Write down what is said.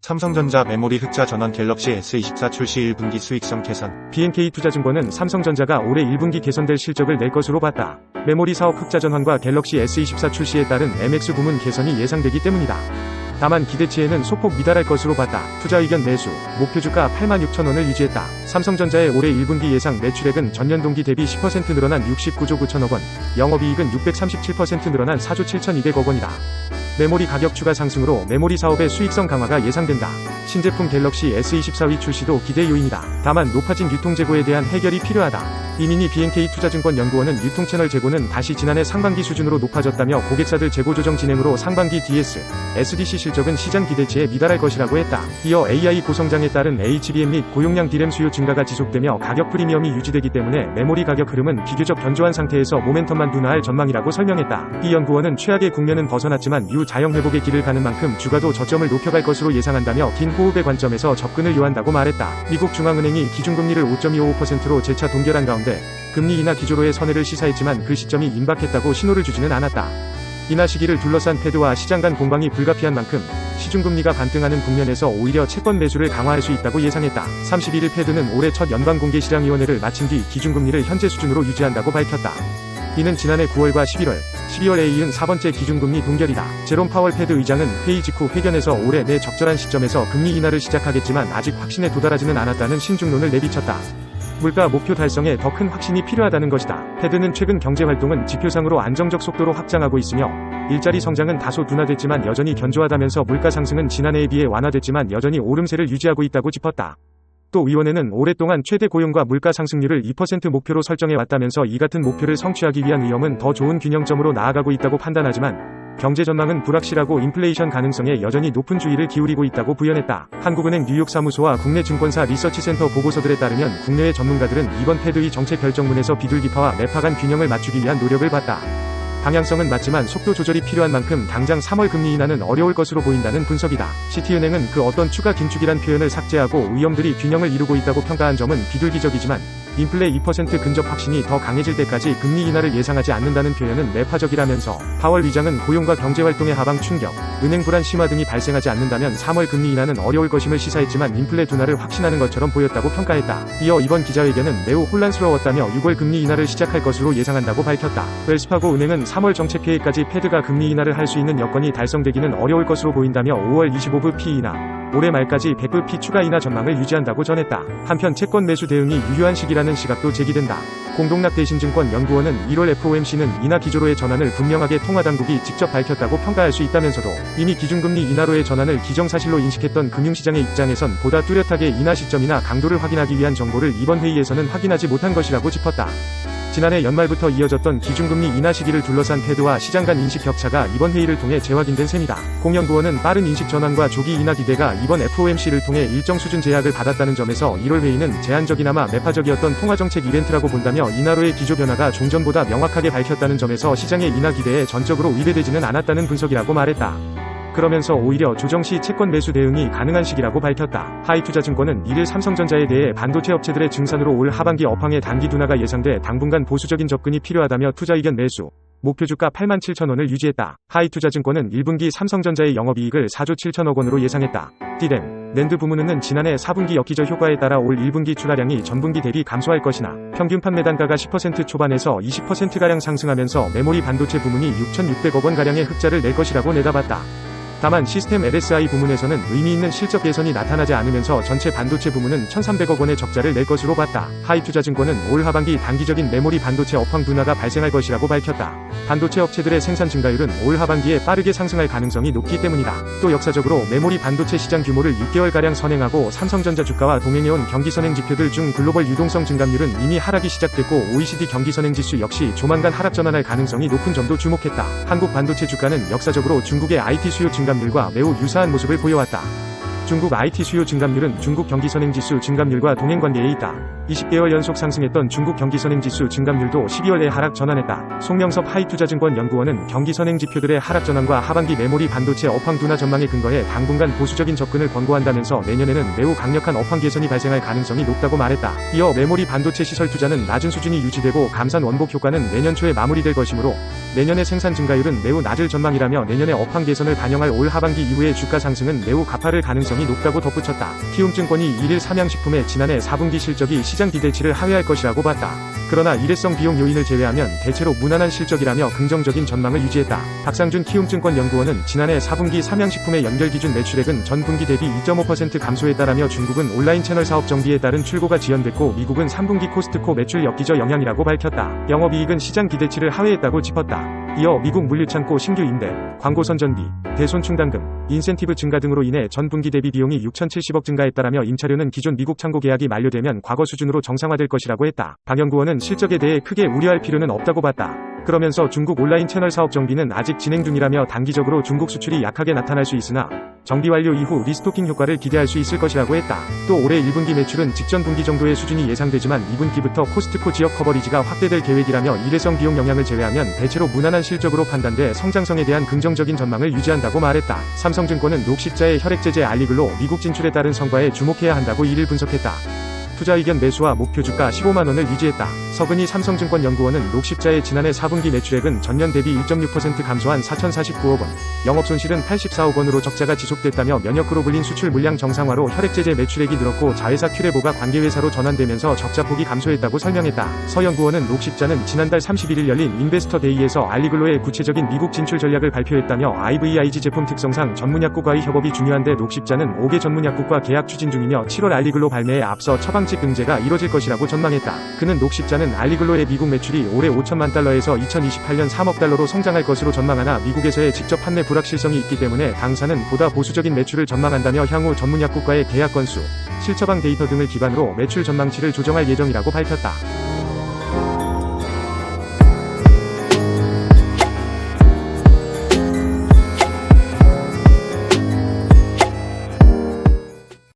삼성전자 메모리 흑자 전환 갤럭시 S24 출시 1분기 수익성 개선. BNK투자증권은 삼성전자가 올해 1분기 개선될 실적을 낼 것으로 봤다. 메모리 사업 흑자 전환과 갤럭시 S24 출시에 따른 MX 부문 개선이 예상되기 때문이다. 다만 기대치에는 소폭 미달할 것으로 봤다. 투자 의견 매수, 목표 주가 86,000원을 유지했다. 삼성전자의 올해 1분기 예상 매출액은 전년 동기 대비 10% 늘어난 69조 9천억 원, 영업이익은 637% 늘어난 4조 7,200억 원이다. 메모리 가격 추가 상승으로 메모리 사업의 수익성 강화가 예상된다. 신제품 갤럭시 S24위 출시도 기대 요인이다. 다만 높아진 유통 재고에 대한 해결이 필요하다. 이민희 BNK투자증권 연구원은 유통 채널 재고는 다시 지난해 상반기 수준으로 높아졌다며 고객사들 재고 조정 진행으로 상반기 DS, SDC 실적은 시장 기대치에 미달할 것이라고 했다. 이어 AI 고성장에 따른 HBM 및 고용량 DRAM 수요 증가가 지속되며 가격 프리미엄이 유지되기 때문에 메모리 가격 흐름은 비교적 견조한 상태에서 모멘텀만 둔화할 전망이라고 설명했다. 이 연구원은 최악의 국면은 벗어났지만 이후 자영 회복의 길을 가는 만큼 주가도 저점을 높여갈 것으로 예상한다며 긴 호흡의 관점에서 접근을 요한다고 말했다. 미국 중앙은행이 기준금리를 5.25%로 재차 동결한 가운데 금리 인하 기조로의 선회를 시사했지만 그 시점이 임박했다고 신호를 주지는 않았다. 인하 시기를 둘러싼 패드와 시장 간 공방이 불가피한 만큼 시중금리가 반등하는 국면에서 오히려 채권 매수를 강화할 수 있다고 예상했다. 31일 패드는 올해 첫 연방공개시장위원회를 마친 뒤 기준금리를 현재 수준으로 유지한다고 밝혔다. 이는 지난해 9월과 11월, 12월에 이은 4번째 기준금리 동결이다. 제롬 파월 패드 의장은 회의 직후 회견에서 올해 내 적절한 시점에서 금리 인하를 시작하겠지만 아직 확신에 도달하지는 않았다는 신중론을 내비쳤다. 물가 목표 달성에 더 큰 확신이 필요하다는 것이다. 패드는 최근 경제활동은 지표상으로 안정적 속도로 확장하고 있으며 일자리 성장은 다소 둔화됐지만 여전히 견조하다면서 물가 상승은 지난해에 비해 완화됐지만 여전히 오름세를 유지하고 있다고 짚었다. 또 위원회는 오랫동안 최대 고용과 물가 상승률을 2% 목표로 설정해왔다면서 이 같은 목표를 성취하기 위한 위험은 더 좋은 균형점으로 나아가고 있다고 판단하지만 경제 전망은 불확실하고 인플레이션 가능성에 여전히 높은 주의를 기울이고 있다고 부연했다. 한국은행 뉴욕 사무소와 국내 증권사 리서치센터 보고서들에 따르면 국내외 전문가들은 이번 패드의 정책 결정문에서 비둘기파와 매파 간 균형을 맞추기 위한 노력을 봤다. 방향성은 맞지만 속도 조절이 필요한 만큼 당장 3월 금리 인하는 어려울 것으로 보인다는 분석이다. 시티은행은 그 어떤 추가 긴축이란 표현을 삭제하고 위험들이 균형을 이루고 있다고 평가한 점은 비둘기적이지만 인플레 2% 근접 확신이 더 강해질 때까지 금리 인하를 예상하지 않는다는 표현은 매파적이라면서 파월 의장은 고용과 경제활동의 하방 충격, 은행 불안 심화 등이 발생하지 않는다면 3월 금리 인하는 어려울 것임을 시사했지만 인플레 둔화를 확신하는 것처럼 보였다고 평가했다. 이어 이번 기자회견은 매우 혼란스러웠다며 6월 금리 인하를 시작할 것으로 예상한다고 밝혔다. 웰스파고 은행은 3월 정책회의까지 패드가 금리 인하를 할 수 있는 여건이 달성되기는 어려울 것으로 보인다며 5월 25브 P이나 올해 말까지 100브 P 추가 인하 전망을 유지한다고 전했다. 한편 채권 매수 대응이 유효한 시기라는 시각도 제기된다. 공동락 대신증권 연구원은 1월 FOMC는 인하 기조로의 전환을 분명하게 통화당국이 직접 밝혔다고 평가할 수 있다면서도 이미 기준금리 인하로의 전환을 기정사실로 인식했던 금융시장의 입장에선 보다 뚜렷하게 인하 시점이나 강도를 확인하기 위한 정보를 이번 회의에서는 확인하지 못한 것이라고 짚었다. 지난해 연말부터 이어졌던 기준금리 인하 시기를 둘러싼 패드와 시장 간 인식 격차가 이번 회의를 통해 재확인된 셈이다. 공연구원은 빠른 인식 전환과 조기 인하 기대가 이번 FOMC를 통해 일정 수준 제약을 받았다는 점에서 1월 회의는 제한적이나마 매파적이었던 통화정책 이벤트라고 본다며 인하로의 기조 변화가 종전보다 명확하게 밝혔다는 점에서 시장의 인하 기대에 전적으로 위배되지는 않았다는 분석이라고 말했다. 그러면서 오히려 조정 시 채권 매수 대응이 가능한 시기라고 밝혔다. 하이투자증권은 1일 삼성전자에 대해 반도체 업체들의 증산으로 올 하반기 업황의 단기 둔화가 예상돼 당분간 보수적인 접근이 필요하다며 투자 의견 매수, 목표 주가 87,000원을 유지했다. 하이투자증권은 1분기 삼성전자의 영업이익을 4조 7천억 원으로 예상했다. DRAM, 낸드 부문은 지난해 4분기 역기저 효과에 따라 올 1분기 출하량이 전분기 대비 감소할 것이나 평균 판매 단가가 10% 초반에서 20%가량 상승하면서 메모리 반도체 부문이 6,600억 원가량의 흑자를 낼 것이라고 내다봤다. 다만 시스템 LSI 부문에서는 의미 있는 실적 개선이 나타나지 않으면서 전체 반도체 부문은 1,300억 원의 적자를 낼 것으로 봤다. 하이투자증권은 올 하반기 단기적인 메모리 반도체 업황 둔화가 발생할 것이라고 밝혔다. 반도체 업체들의 생산 증가율은 올 하반기에 빠르게 상승할 가능성이 높기 때문이다. 또 역사적으로 메모리 반도체 시장 규모를 6개월가량 선행하고 삼성전자 주가와 동행해온 경기선행 지표들 중 글로벌 유동성 증감률은 이미 하락이 시작됐고 OECD 경기선행 지수 역시 조만간 하락 전환할 가능성이 높은 점도 주목했다. 한국 반도체 주가는 역사적으로 중국의 IT 수요 증감률과 매우 유사한 모습을 보여왔다. 중국 IT 수요 증감률은 중국 경기선행지수 증감률과 동행관계에 있다. 20개월 연속 상승했던 중국 경기선행지수 증감률도 12월에 하락 전환했다. 송명섭 하이투자증권 연구원은 경기선행 지표들의 하락 전환과 하반기 메모리 반도체 업황 둔화 전망에 근거해 당분간 보수적인 접근을 권고한다면서 내년에는 매우 강력한 업황 개선이 발생할 가능성이 높다고 말했다. 이어 메모리 반도체 시설 투자는 낮은 수준이 유지되고 감산 원복 효과는 내년 초에 마무리될 것이므로 내년의 생산 증가율은 매우 낮을 전망이라며 내년의 업황 개선을 반영할 올 하반기 이후의 주가 상승은 매우 가파를 가능성이 높다고 덧붙였다. 키움증권이 1일 삼양식품의 지난해 4분기 실적이 시장 기대치를 하회할 것이라고 봤다. 그러나 일회성 비용 요인을 제외하면 대체로 무난한 실적이라며 긍정적인 전망을 유지했다. 박상준 키움증권 연구원은 지난해 4분기 삼양식품의 연결 기준 매출액은 전 분기 대비 2.5% 감소했다라며 중국은 온라인 채널 사업 정비에 따른 출고가 지연됐고 미국은 3분기 코스트코 매출 엽기저 영향이라고 밝혔다. 영업이익은 시장 기대치를 하회했다고 짚었다. 이어 미국 물류창고 신규 임대, 광고 선전비, 대손 충당금, 인센티브 증가 등으로 인해 전 분기 대비 비용이 6,070억 증가했다라며 임차료는 기존 미국 창고 계약이 만료되면 과거 수준으로 정상화될 것이라고 했다. 박 연구원은 실적에 대해 크게 우려할 필요는 없다고 봤다. 그러면서 중국 온라인 채널 사업 정비는 아직 진행 중이라며 단기적으로 중국 수출이 약하게 나타날 수 있으나 정비 완료 이후 리스토킹 효과를 기대할 수 있을 것이라고 했다. 또 올해 1분기 매출은 직전 분기 정도의 수준이 예상되지만 2분기부터 코스트코 지역 커버리지가 확대될 계획이라며 일회성 비용 영향을 제외하면 대체로 무난한 실적으로 판단돼 성장성에 대한 긍정적인 전망을 유지한다고 말했다. 삼성증권은 녹십자의 혈액 제재 알리글로 미국 진출에 따른 성과에 주목해야 한다고 이를 분석했다. 투자 의견 매수와 목표 주가 15만원을 유지했다. 서근희 삼성증권 연구원은 녹십자의 지난해 4분기 매출액은 전년 대비 1.6% 감소한 4,049억 원, 영업손실은 84억 원으로 적자가 지속됐다며 면역으로 불린 수출 물량 정상화로 혈액제제 매출액이 늘었고 자회사 큐레보가 관계회사로 전환되면서 적자폭이 감소했다고 설명했다. 서 연구원은 녹십자는 지난달 31일 열린 인베스터 데이에서 알리글로의 구체적인 미국 진출 전략을 발표했다며 IVIG 제품 특성상 전문약국과의 협업이 중요한데 녹십자는 5개 전문약국과 계약 추진 중이며 7월 알리글로 발매에 앞서 처방 응제가 이뤄질 것이라고 전망했다. 그는 녹십자는 알리글로의 미국 매출이 올해 5천만 달러에서 2028년 3억 달러로 성장할 것으로 전망하나 미국에서의 직접 판매 불확실성이 있기 때문에 당사는 보다 보수적인 매출을 전망한다며 향후 전문약국과의 계약 건수, 실처방 데이터 등을 기반으로 매출 전망치를 조정할 예정이라고 밝혔다.